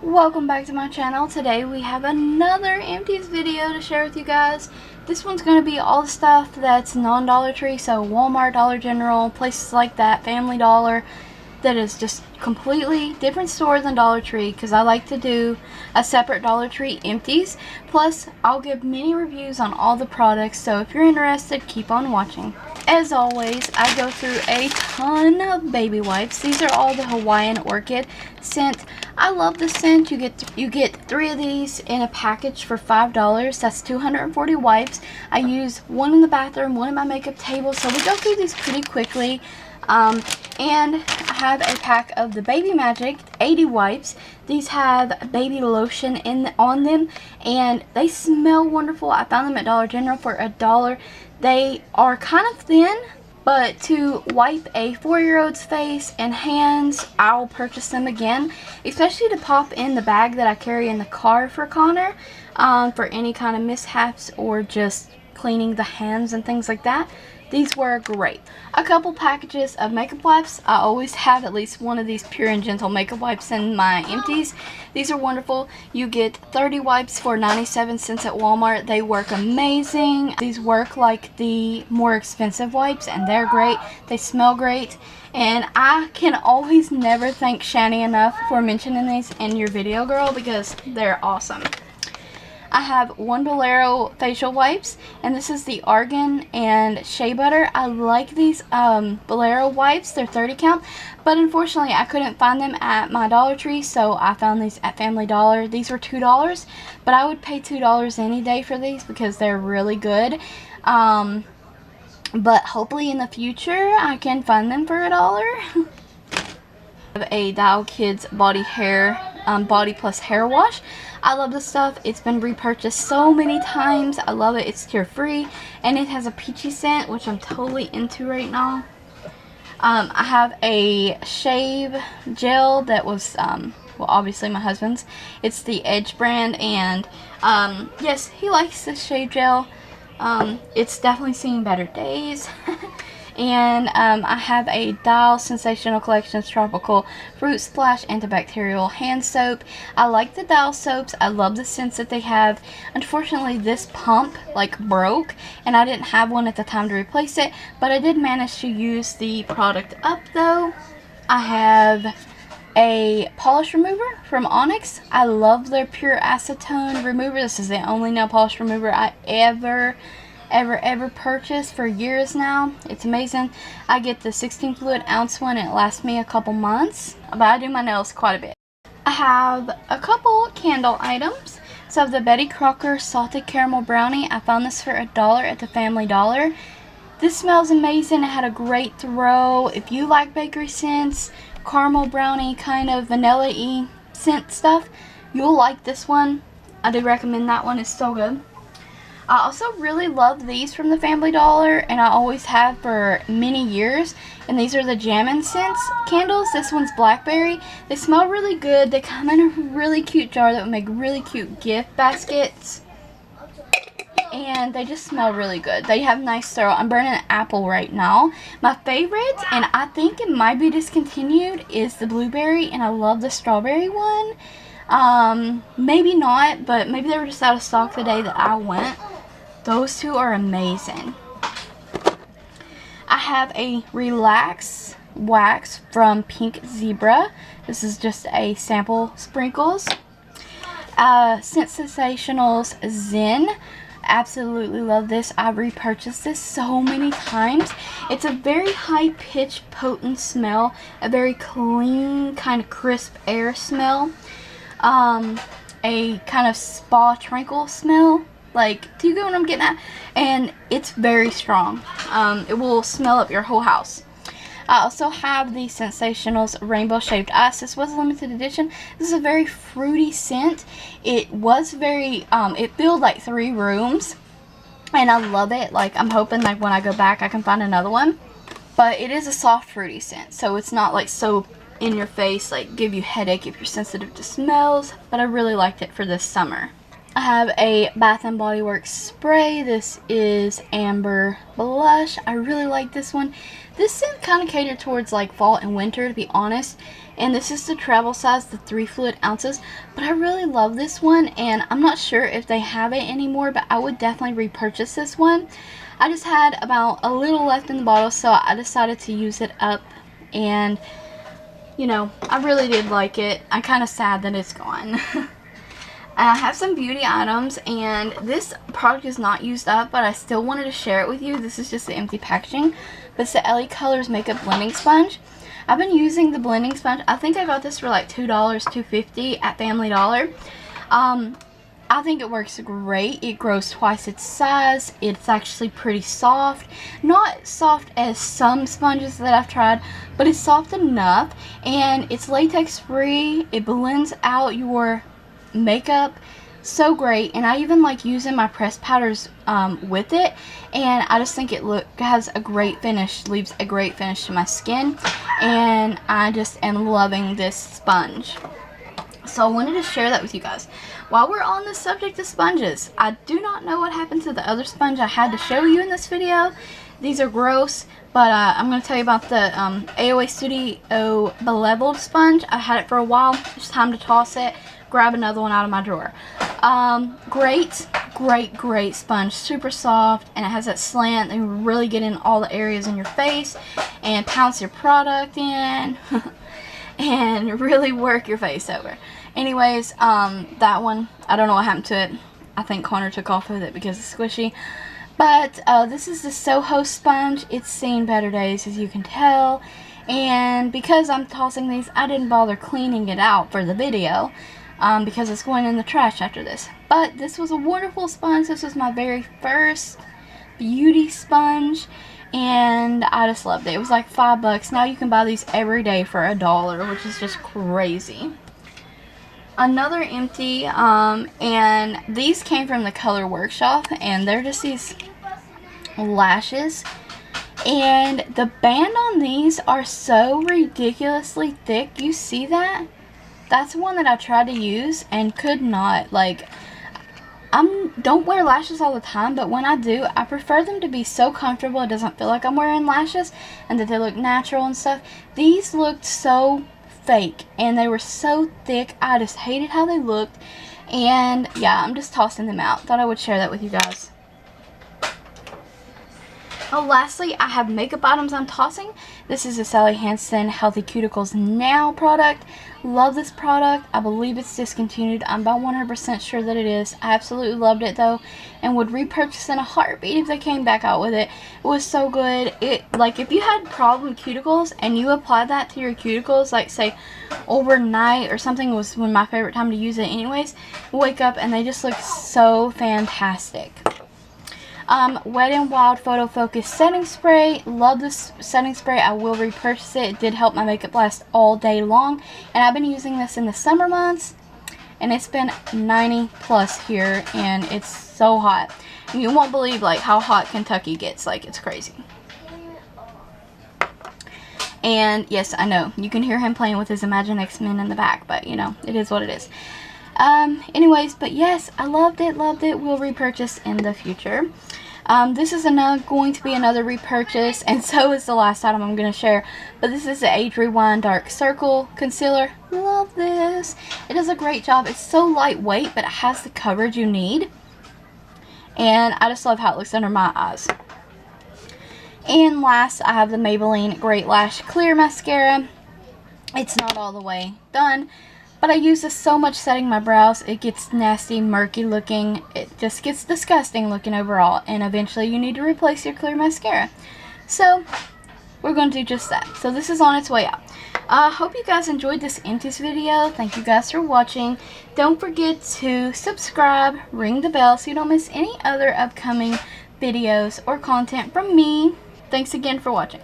Welcome back to my channel. Today we have another Empties video to share with you guys. This one's going to be all the stuff that's non-Dollar Tree, so Walmart, Dollar General, places like that, Family Dollar, that is just completely different store than Dollar Tree, because I like to do a separate Dollar Tree Empties. Plus, I'll give mini reviews on all the products, so if you're interested, keep on watching. As always, I go through a ton of baby wipes. These are all the Hawaiian Orchid scent. I love the scent. You get 3 of these in a package for $5. That's 240 wipes. I use one in the bathroom, one in my makeup table, so we go through these pretty quickly. And I have a pack of the Baby Magic 80 wipes. These have baby lotion on them, and they smell wonderful. I found them at Dollar General for $1. They are kind of thin, but to wipe a 4-year-old's face and hands, I'll purchase them again, especially to pop in the bag that I carry in the car for Connor, for any kind of mishaps or just cleaning the hands and things like that. These were great. A couple packages of makeup wipes. I always have at least one of these Pure and Gentle makeup wipes in my Empties. These are wonderful. You get 30 wipes for 97 cents at Walmart. They work amazing. These work like the more expensive wipes, and they're great. They smell great. And I can always never thank Shani enough for mentioning these in your video, girl, because they're awesome. I have one Bolero facial wipes, and this is the Argan and Shea Butter. I like these Bolero wipes. They're 30 count, but unfortunately I couldn't find them at my Dollar Tree, so I found these at Family Dollar. These were $2, but I would pay $2 any day for these because they're really good. But hopefully in the future I can find them for $1. I have a Dial Kids Body Plus Hair Wash. I love this stuff. It's been repurchased so many times. I love it. It's tear-free, and it has a peachy scent, which I'm totally into right now. I have a shave gel that was, well, obviously my husband's. It's the Edge brand, and yes, he likes this shave gel. It's definitely seen better days. And I have a Dial Sensational Collections Tropical Fruit Splash Antibacterial Hand Soap. I like the Dial soaps. I love the scents that they have. Unfortunately, this pump broke, and I didn't have one at the time to replace it, but I did manage to use the product up though. I have a polish remover from Onyx. I love their pure acetone remover. This is the only nail polish remover I ever purchased for years now. It's amazing. I get the 16 fluid ounce one, and it lasts me a couple months, but I do my nails quite a bit. I have a couple candle items. So I have the Betty Crocker Salted Caramel Brownie. I found this for $1 at the Family Dollar. This smells amazing. It had a great throw. If you like bakery scents, caramel brownie kind of vanilla-y scent stuff, you'll like this one. I do recommend that one. It's so good. I also really love these from the Family Dollar, and I always have for many years, and these are the Jammin' Scents candles. This one's blackberry. They smell really good. They come in a really cute jar that would make really cute gift baskets, and they just smell really good. They have nice throw. I'm burning an apple right now. My favorite, and I think it might be discontinued, is the blueberry, and I love the strawberry one. Maybe not, but maybe they were just out of stock the day that I went. Those two are amazing. I have a Relax Wax from Pink Zebra. This is just a sample sprinkles. Scent Sensationals Zen. Absolutely love this. I've repurchased this so many times. It's a very high-pitched, potent smell. A very clean, kind of crisp air smell. A kind of spa tranquil smell. Do you get what I'm getting at? And it's very strong. It will smell up your whole house. I also have the Sensationals Rainbow Shaved Ice. This was a limited edition. This is a very fruity scent. It was very, it filled like 3 rooms. And I love it. I'm hoping when I go back I can find another one. But it is a soft fruity scent. So it's not so in your face, give you headache if you're sensitive to smells. But I really liked it for this summer. I have a Bath & Body Works spray. This is Amber Blush. I really like this one. This is kind of catered towards like fall and winter, to be honest. And this is the travel size, the 3 fluid ounces. But I really love this one, and I'm not sure if they have it anymore, but I would definitely repurchase this one. I just had about a little left in the bottle, so I decided to use it up. And, you know, I really did like it. I'm kind of sad that it's gone. I have some beauty items, and this product is not used up, but I still wanted to share it with you. This is just the empty packaging, but it's the LA Colors Makeup Blending Sponge. I've been using the blending sponge. I think I got this for like $2, $2.50 at Family Dollar. I think it works great. It grows twice its size. It's actually pretty soft. Not soft as some sponges that I've tried, but it's soft enough, and it's latex free. It blends out your makeup so great, and I even like using my pressed powders with it, and I just think it has a great finish, leaves a great finish to my skin, and I just am loving this sponge. So I wanted to share that with you guys. While we're on the subject of sponges, I do not know what happened to the other sponge I had to show you in this video. These are gross, but I'm going to tell you about the AOA Studio Beveled sponge. I had it for a while. It's time to toss it. Grab another one out of my drawer. Great sponge. Super soft, and it has that slant that really get in all the areas in your face and pounce your product in and really work your face over. Anyways, that one, I don't know what happened to it. I think Connor took off with it because it's squishy. But this is the Soho sponge. It's seen better days, as you can tell. And because I'm tossing these, I didn't bother cleaning it out for the video. Because it's going in the trash after this. But this was a wonderful sponge. This was my very first beauty sponge, and I just loved it. It was like $5. Now you can buy these every day for $1, which is just crazy. Another empty, and these came from the Color Workshop, and they're just these lashes. And the band on these are so ridiculously thick. You see that? That's one that I tried to use and could not. Like, don't wear lashes all the time, but when I do, I prefer them to be so comfortable it doesn't feel like I'm wearing lashes, and that they look natural and stuff. These looked so fake, and they were so thick. I just hated how they looked, and yeah, I'm just tossing them out. Thought I would share that with you guys. Oh, lastly, I have makeup items I'm tossing. This is a Sally Hansen Healthy Cuticles Now product. Love this product. I believe it's discontinued. I'm about 100% sure that it is. I absolutely loved it though, and would repurchase in a heartbeat if they came back out with it. It was so good. Like, if you had problem cuticles and you applied that to your cuticles, like say overnight or something, was one of my favorite time to use it anyways. Wake up and they just look so fantastic. Wet n Wild Photo Focus Setting Spray. Love this setting spray. I will repurchase it. It did help my makeup last all day long. And I've been using this in the summer months. And it's been 90 plus here. And it's so hot. And you won't believe like how hot Kentucky gets. Like, it's crazy. And yes, I know. You can hear him playing with his Imagine X-Men in the back. But, you know, it is what it is. Anyways, but yes, I loved it. We'll repurchase in the future. This is going to be another repurchase, and so is the last item I'm going to share. But this is the Age Rewind Dark Circle Concealer. Love this. It does a great job. It's so lightweight, but it has the coverage you need. And I just love how it looks under my eyes. And last, I have the Maybelline Great Lash Clear Mascara. It's not all the way done, but I use this so much setting my brows. It gets nasty, murky looking. It just gets disgusting looking overall. And eventually you need to replace your clear mascara. So we're going to do just that. So this is on its way out. I hope you guys enjoyed this Empties video. Thank you guys for watching. Don't forget to subscribe, ring the bell so you don't miss any other upcoming videos or content from me. Thanks again for watching.